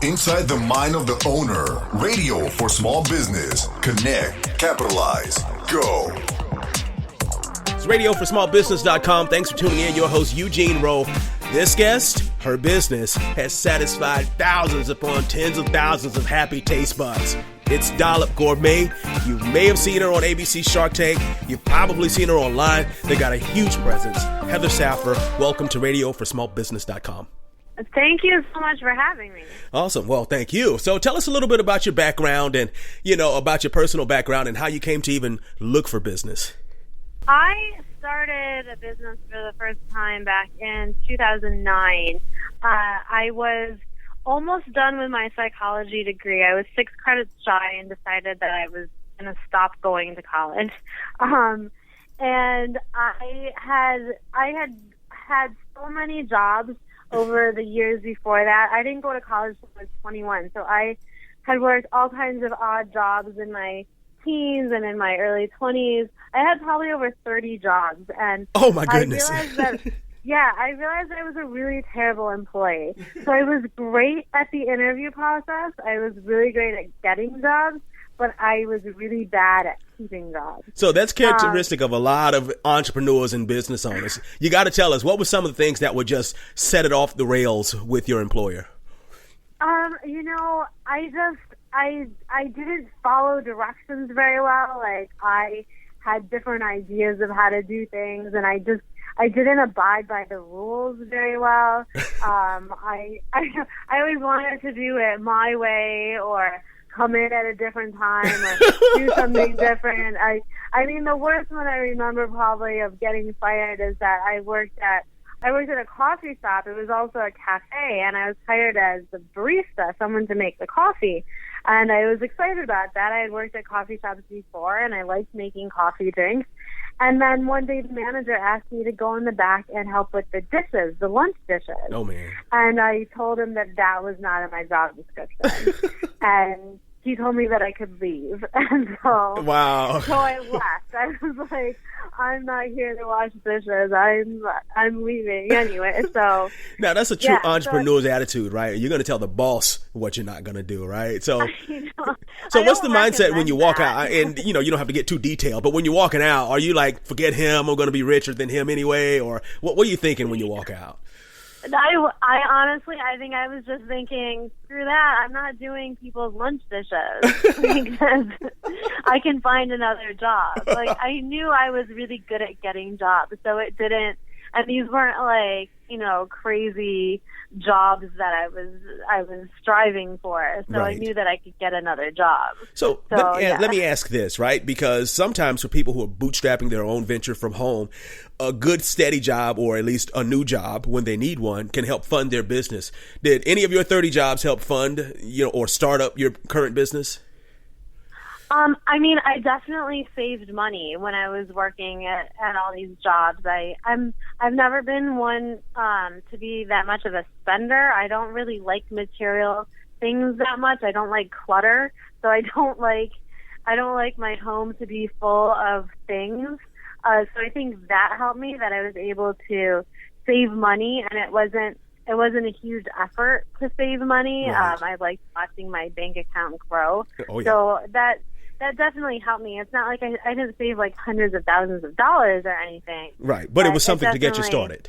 Inside the mind of the owner. Radio for small business. Connect, capitalize, go. It's radioforsmallbusiness.com. Thanks for tuning in. Your host, Eugene Rowe. This guest, her business has satisfied thousands upon tens of thousands of happy taste buds. It's Dollop Gourmet. You may have seen her on ABC Shark Tank. You've probably seen her online. They got a huge presence. Heather Saffer, welcome to radioforsmallbusiness.com. Thank you so much for having me. Awesome. Well, thank you. So tell us a little bit about your background and, about your personal background and how you came to even look for business. I started a business for the first time back in 2009. I was almost done with my psychology degree. I was 6 credits shy and decided that I was going to stop going to college. And I had so many jobs over the years before that. I didn't go to college until I was 21, so I had worked all kinds of odd jobs in my teens and in my early 20s. I had probably over 30 jobs, and oh my goodness. I realized I was a really terrible employee. So I was great at the interview process. I was really great at getting jobs, but I was really bad at keeping jobs. So that's characteristic of a lot of entrepreneurs and business owners. You got to tell us, what were some of the things that would just set it off the rails with your employer? I didn't follow directions very well. Like, I had different ideas of how to do things, and I didn't abide by the rules very well. I always wanted to do it my way, or come in at a different time, or do something different. I mean, the worst one I remember probably of getting fired is that I worked at a coffee shop. It was also a cafe, and I was hired as the barista, someone to make the coffee. And I was excited about that. I had worked at coffee shops before, and I liked making coffee drinks. And then one day the manager asked me to go in the back and help with the dishes, the lunch dishes. Oh, man. And I told him that was not in my job description. And he told me that I could leave. And so, wow. So I left. I was like, I'm not here to wash dishes. I'm leaving anyway. So now that's a true entrepreneur's attitude, right? You're going to tell the boss what you're not going to do, right? So, so what's the mindset when you walk out? And you don't have to get too detailed, but when you're walking out, are you like, forget him, I'm going to be richer than him anyway, or what are you thinking when you walk out? I honestly, I think I was just thinking, screw that, I'm not doing people's lunch dishes because I can find another job. Like, I knew I was really good at getting jobs, so it didn't, and these weren't like, crazy jobs that I was striving for. So right. I knew that I could get another job. So let me ask this, right? Because sometimes for people who are bootstrapping their own venture from home, a good steady job, or at least a new job when they need one, can help fund their business. Did any of your 30 jobs help fund, or start up your current business? I definitely saved money when I was working at all these jobs. I've never been one to be that much of a spender. I don't really like material things that much. I don't like clutter, so I don't like my home to be full of things. So I think that helped me, that I was able to save money, and it wasn't a huge effort to save money. Right. I liked watching my bank account grow. Oh, yeah. So that definitely helped me. It's not like I didn't save like hundreds of thousands of dollars or anything. Right, but it was something to get you started.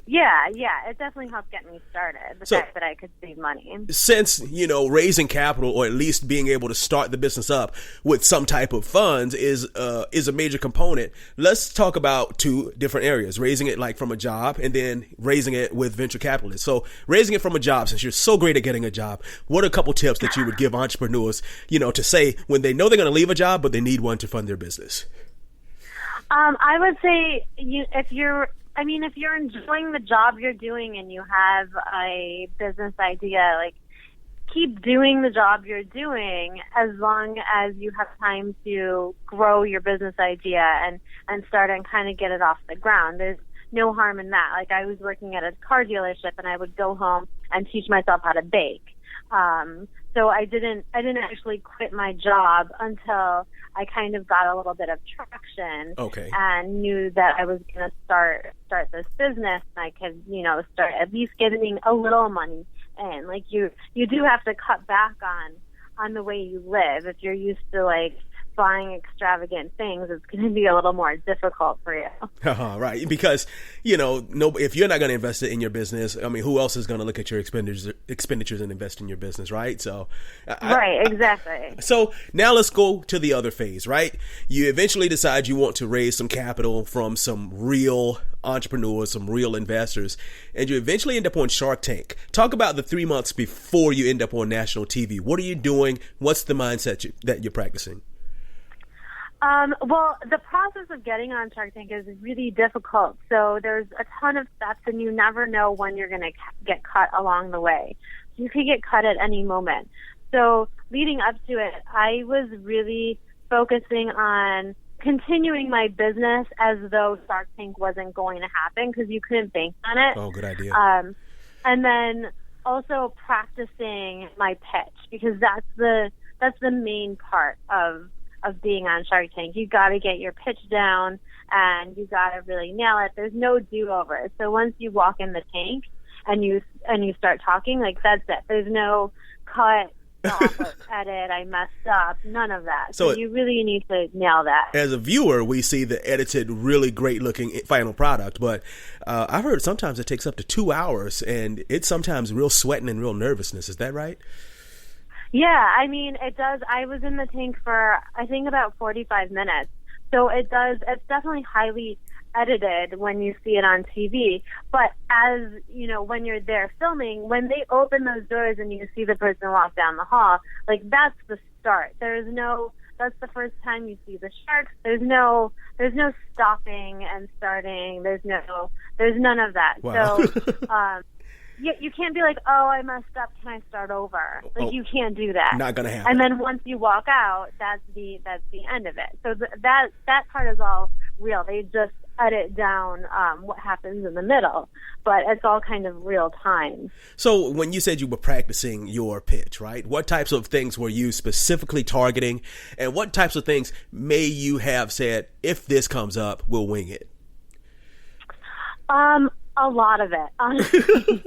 Yeah, it definitely helped get me started, the fact that I could save money. Since, raising capital, or at least being able to start the business up with some type of funds is a major component. Let's talk about 2 different areas, raising it like from a job and then raising it with venture capitalists. So raising it from a job, since you're so great at getting a job, what are a couple tips that you would give entrepreneurs, to say when they know they're going to leave a job, but they need one to fund their business? I would say if you're enjoying the job you're doing and you have a business idea, like, keep doing the job you're doing as long as you have time to grow your business idea and start and kind of get it off the ground. There's no harm in that. Like, I was working at a car dealership, and I would go home and teach myself how to bake. So I didn't actually quit my job until I kind of got a little bit of traction. Okay. And knew that I was going to start this business, and I could, start at least getting a little money in. Like you do have to cut back on the way you live. If you're used to like buying extravagant things, it's going to be a little more difficult for you. Right. Because, if you're not going to invest it in your business, I mean, who else is going to look at your expenditures and invest in your business, right? So, right, exactly. So now let's go to the other phase, right? You eventually decide you want to raise some capital from some real entrepreneurs, some real investors, and you eventually end up on Shark Tank. Talk about the 3 months before you end up on national TV. What are you doing? What's the mindset that you're practicing? Well, the process of getting on Shark Tank is really difficult. So there's a ton of steps, and you never know when you're going to get cut along the way. You could get cut at any moment. So leading up to it, I was really focusing on continuing my business as though Shark Tank wasn't going to happen, because you couldn't bank on it. Oh, good idea. And then also practicing my pitch, because that's the main part of being on Shark Tank. You got to get your pitch down, and you got to really nail it. There's no do-over. So once you walk in the tank and you start talking, like, that's it. There's no cut, stop, or edit, I messed up, none of that. So you really need to nail that. As a viewer, we see the edited, really great-looking final product, but I've heard sometimes it takes up to 2 hours, and it's sometimes real sweating and real nervousness. Is that right? Yeah, I mean, it does. I was in the tank for, I think, about 45 minutes. So it's definitely highly edited when you see it on TV. But as, when you're there filming, when they open those doors and you see the person walk down the hall, like, that's the start. That's the first time you see the sharks. There's no stopping and starting. There's none of that. Wow. So, you can't be like, oh, I messed up, can I start over? Like, you can't do that. Not gonna happen. And then once you walk out, that's the end of it. So that part is all real. They just edit down what happens in the middle, but it's all kind of real time. So when you said you were practicing your pitch, right? What types of things were you specifically targeting, and what types of things may you have said, if this comes up, we'll wing it? A lot of it, honestly.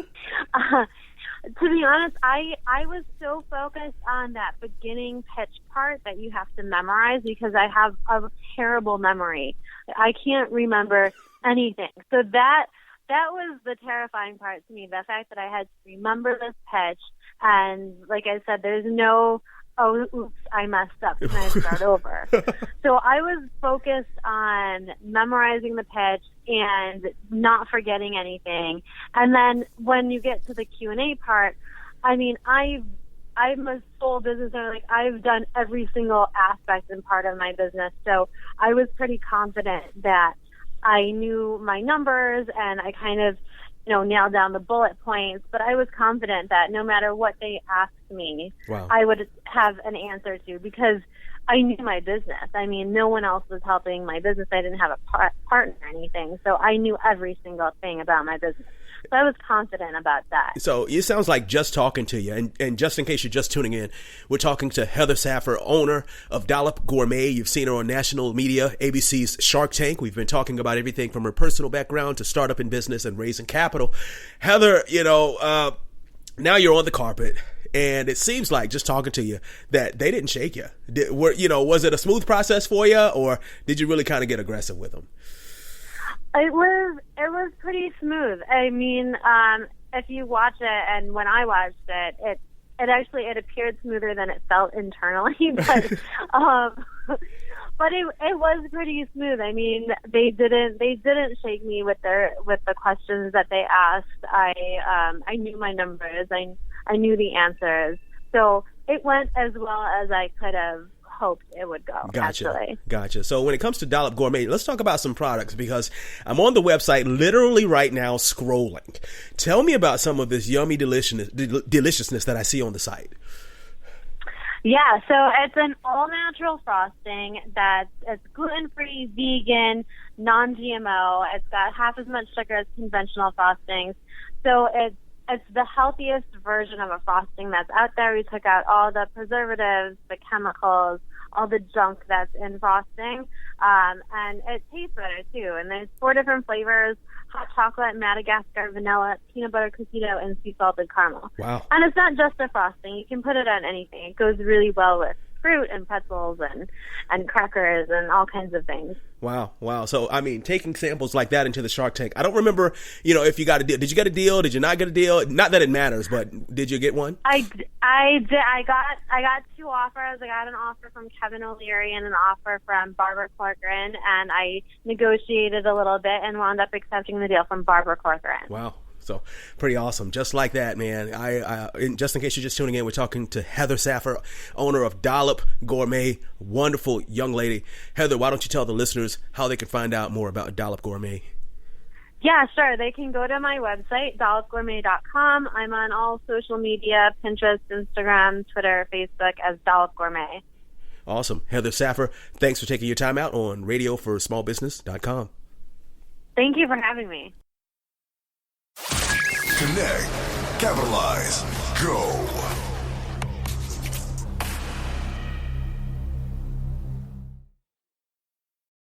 To be honest, I was so focused on that beginning pitch part that you have to memorize, because I have a terrible memory. I can't remember anything. So that was the terrifying part to me, the fact that I had to remember this pitch. And like I said, there's no, oh, oops, I messed up, can I start over? So I was focused on memorizing the pitch and not forgetting anything. And then when you get to the Q&A part, I mean, I'm a sole business owner. Like, I've done every single aspect and part of my business. So I was pretty confident that I knew my numbers, and I kind of, nailed down the bullet points. But I was confident that no matter what they asked me, wow, I would have an answer to, because I knew my business. I mean, no one else was helping my business. I didn't have a partner or anything. So I knew every single thing about my business. So I was confident about that. So it sounds like just talking to you, and just in case you're just tuning in, we're talking to Heather Saffer, owner of Dollop Gourmet. You've seen her on national media, ABC's Shark Tank. We've been talking about everything from her personal background to startup in business and raising capital. Heather, now you're on the carpet, and it seems like, just talking to you, that they didn't shake you. Was it a smooth process for you, or did you really kind of get aggressive with them? It was pretty smooth. I mean, if you watch it, and when I watched it, it appeared smoother than it felt internally, but but it was pretty smooth. I mean, they didn't shake me with the questions that they asked. I knew my numbers. I knew the answers. So it went as well as I could have hoped it would go. Gotcha. So when it comes to Dollop Gourmet, let's talk about some products, because I'm on the website literally right now scrolling. Tell me about some of this yummy deliciousness that I see on the site. Yeah, so it's an all-natural frosting it's gluten-free, vegan, non-GMO. It's got half as much sugar as conventional frostings. So it's the healthiest version of a frosting that's out there. We took out all the preservatives, the chemicals, all the junk that's in frosting, and it tastes better too. And there's 4 different flavors: hot chocolate, Madagascar vanilla, peanut butter cookie dough, and sea salted caramel. Wow. And it's not just a frosting. You can put it on anything. It goes really well with fruit and pretzels and crackers and all kinds of things. Wow. So, I mean, taking samples like that into the Shark Tank. I don't remember, if you got a deal. Did you get a deal? Did you not get a deal? Not that it matters, but did you get one? I did. I got 2 offers. I got an offer from Kevin O'Leary and an offer from Barbara Corcoran, and I negotiated a little bit and wound up accepting the deal from Barbara Corcoran. Wow. So pretty awesome. Just like that, man. Just in case you're just tuning in, we're talking to Heather Saffer, owner of Dollop Gourmet. Wonderful young lady. Heather, why don't you tell the listeners how they can find out more about Dollop Gourmet? Yeah, sure. They can go to my website, dollopgourmet.com. I'm on all social media, Pinterest, Instagram, Twitter, Facebook as Dollop Gourmet. Awesome. Heather Saffer, thanks for taking your time out on radioforsmallbusiness.com. Thank you for having me. Connect, capitalize, go.